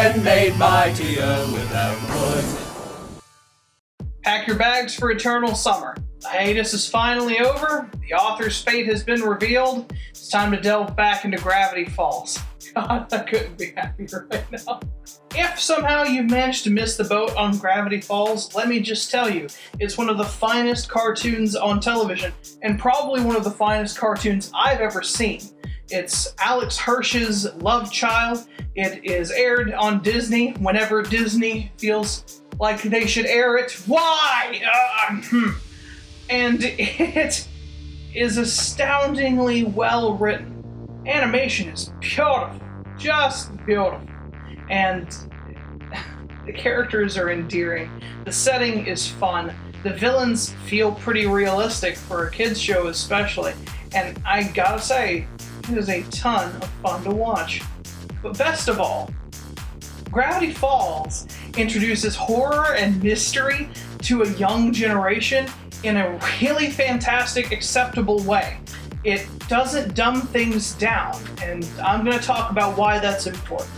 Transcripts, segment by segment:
Pen Made Mightier without wood. Pack your bags for eternal summer. The hiatus is finally over. The author's fate has been revealed. It's time to delve back into Gravity Falls. God, I couldn't be happier right now. If somehow you've managed to miss the boat on Gravity Falls, let me just tell you, it's one of the finest cartoons on television, and probably one of the finest cartoons I've ever seen. It's Alex Hirsch's love child. It is aired on Disney whenever Disney feels like they should air it. Why? And it is astoundingly well written. Animation is beautiful, just beautiful. And the characters are endearing. The setting is fun. The villains feel pretty realistic for a kids show especially. And I gotta say, it is a ton of fun to watch. But best of all, Gravity Falls introduces horror and mystery to a young generation in a really fantastic, acceptable way. It doesn't dumb things down, and I'm going to talk about why that's important.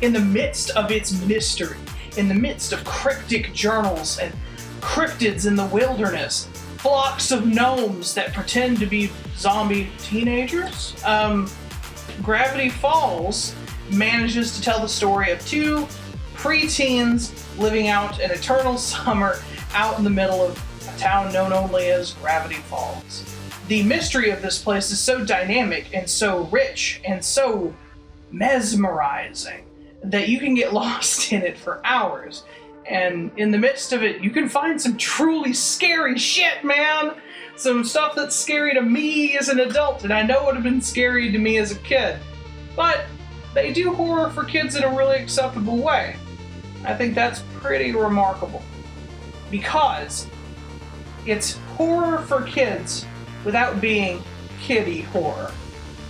In the midst of its mystery, in the midst of cryptic journals and cryptids in the wilderness, flocks of gnomes that pretend to be zombie teenagers, Gravity Falls manages to tell the story of two preteens living out an eternal summer out in the middle of a town known only as Gravity Falls. The mystery of this place is so dynamic and so rich and so mesmerizing that you can get lost in it for hours. And in the midst of it, you can find some truly scary shit, man! Some stuff that's scary to me as an adult, and I know it would have been scary to me as a kid. But they do horror for kids in a really acceptable way. I think that's pretty remarkable. Because it's horror for kids without being kiddie horror.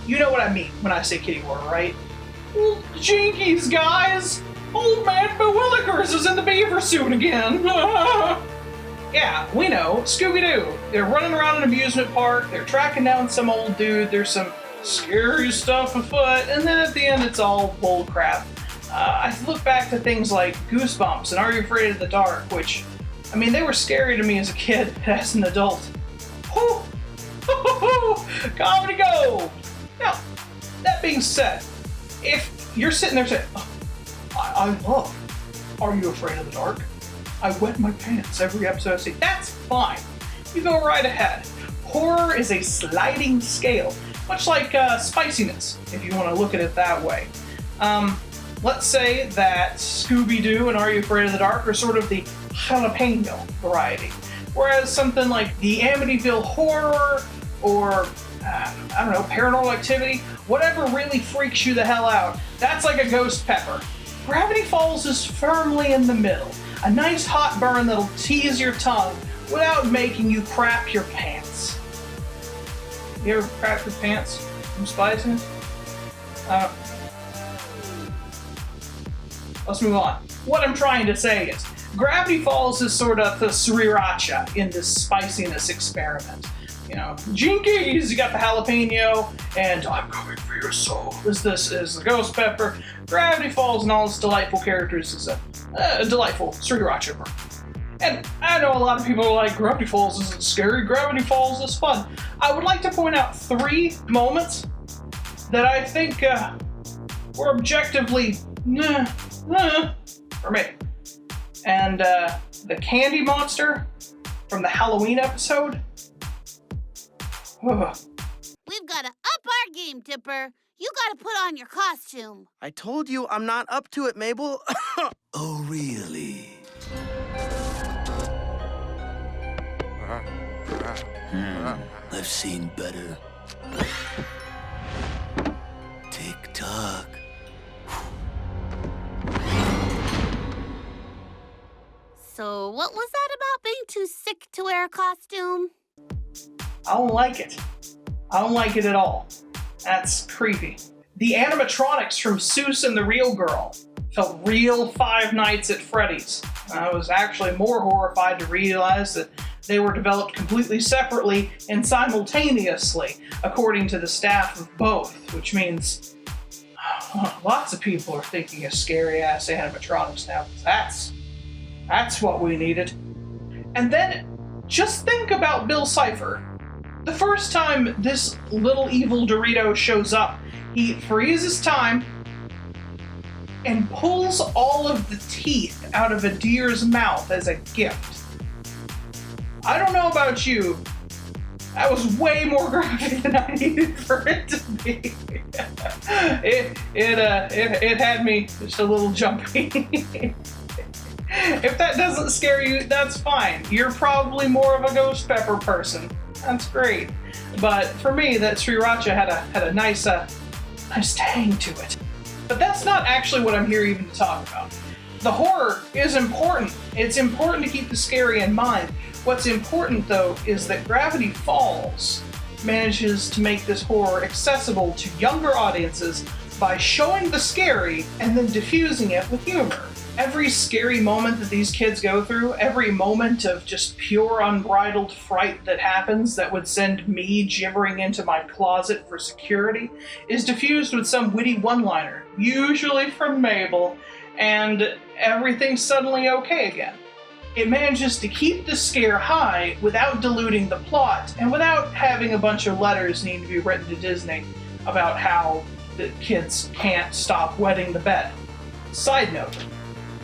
You know what I mean when I say kiddie horror, right? Well, jinkies, guys! Old man Bewillikers is in the beaver suit again! Yeah, we know, Scooby-Doo. They're running around an amusement park, they're tracking down some old dude, there's some scary stuff afoot, and then at the end it's all bull crap. I look back to things like Goosebumps and Are You Afraid of the Dark, which, I mean, they were scary to me as a kid, but as an adult, whew, comedy gold! Now, that being said, if you're sitting there saying, oh, I love Are You Afraid of the Dark? I wet my pants every episode I see. That's fine. You go right ahead. Horror is a sliding scale, much like spiciness, if you want to look at it that way. Let's say that Scooby-Doo and Are You Afraid of the Dark are sort of the jalapeno variety, whereas something like the Amityville Horror or, I don't know, Paranormal Activity, whatever really freaks you the hell out, that's like a ghost pepper. Gravity Falls is firmly in the middle. A nice hot burn that'll tease your tongue without making you crap your pants. You ever crap your pants from spiciness? Let's move on. What I'm trying to say is, Gravity Falls is sort of the sriracha in this spiciness experiment. You know, jinkies, you got the jalapeno, and I'm coming for your soul. This is the ghost pepper. Gravity Falls and all its delightful characters is a delightful sriracha burn. And I know a lot of people are like, Gravity Falls isn't scary, Gravity Falls is fun. I would like to point out 3 moments that I think were objectively for me. And the candy monster from the Halloween episode. We've got to up our game, Dipper. You got to put on your costume. I told you I'm not up to it, Mabel. Oh, really? I've seen better. Tick-tock. So what was that about being too sick to wear a costume? I don't like it. I don't like it at all. That's creepy. The animatronics from Seuss and the Real Girl felt real Five Nights at Freddy's. I was actually more horrified to realize that they were developed completely separately and simultaneously, according to the staff of both, which means Lots of people are thinking of scary-ass animatronics now. That's what we needed. And then, just think about Bill Cipher. The first time this little evil Dorito shows up, he freezes time and pulls all of the teeth out of a deer's mouth as a gift. I don't know about you, that was way more graphic than I needed for it to be. It had me just a little jumpy. If that doesn't scare you, that's fine. You're probably more of a ghost pepper person. That's great. But for me, that Sriracha had a nice tang to it. But that's not actually what I'm here even to talk about. The horror is important. It's important to keep the scary in mind. What's important, though, is that Gravity Falls manages to make this horror accessible to younger audiences by showing the scary and then diffusing it with humor. Every scary moment that these kids go through, every moment of just pure unbridled fright that happens that would send me gibbering into my closet for security, is diffused with some witty one-liner, usually from Mabel, and everything's suddenly okay again. It manages to keep the scare high without diluting the plot and without having a bunch of letters need to be written to Disney about how the kids can't stop wetting the bed. Side note,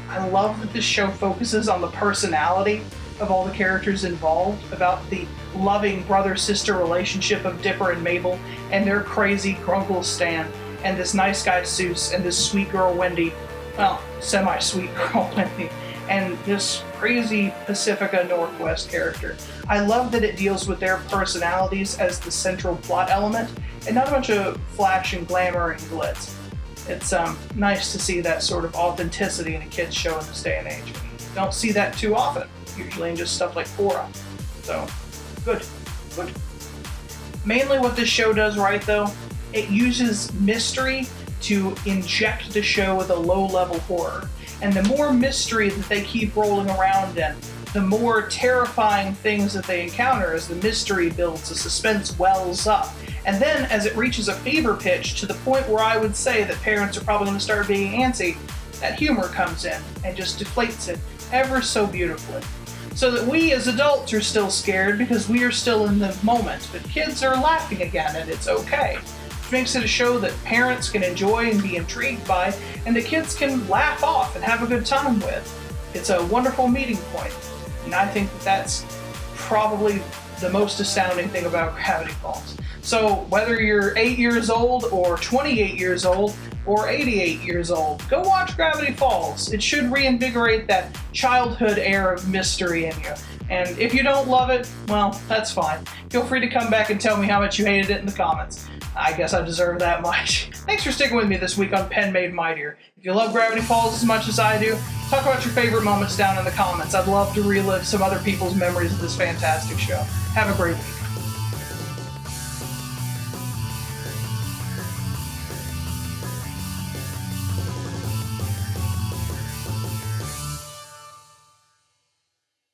I love that this show focuses on the personality of all the characters involved, about the loving brother-sister relationship of Dipper and Mabel, and their crazy Grunkle Stan, and this nice guy Seuss, and this sweet girl Wendy, well, semi-sweet girl Wendy, and this crazy Pacifica Northwest character. I love that it deals with their personalities as the central plot element, and not a bunch of flash and glamour and glitz. It's nice to see that sort of authenticity in a kid's show in this day and age. You don't see that too often, usually in just stuff like Korra. So, good. Mainly what this show does right, though, it uses mystery to inject the show with a low-level horror. And the more mystery that they keep rolling around in, the more terrifying things that they encounter as the mystery builds, the suspense wells up. And then, as it reaches a fever pitch to the point where I would say that parents are probably going to start being antsy, that humor comes in and just deflates it ever so beautifully. So that we as adults are still scared because we are still in the moment, but kids are laughing again and it's okay. Which makes it a show that parents can enjoy and be intrigued by, and the kids can laugh off and have a good time with. It's a wonderful meeting point, and I think that that's probably the most astounding thing about Gravity Falls. So whether you're 8 years old or 28 years old or 88 years old, go watch Gravity Falls. It should reinvigorate that childhood air of mystery in you. And if you don't love it, well, that's fine. Feel free to come back and tell me how much you hated it in the comments. I guess I deserve that much. Thanks for sticking with me this week on Pen Made Mightier. If you love Gravity Falls as much as I do, talk about your favorite moments down in the comments. I'd love to relive some other people's memories of this fantastic show. Have a great week.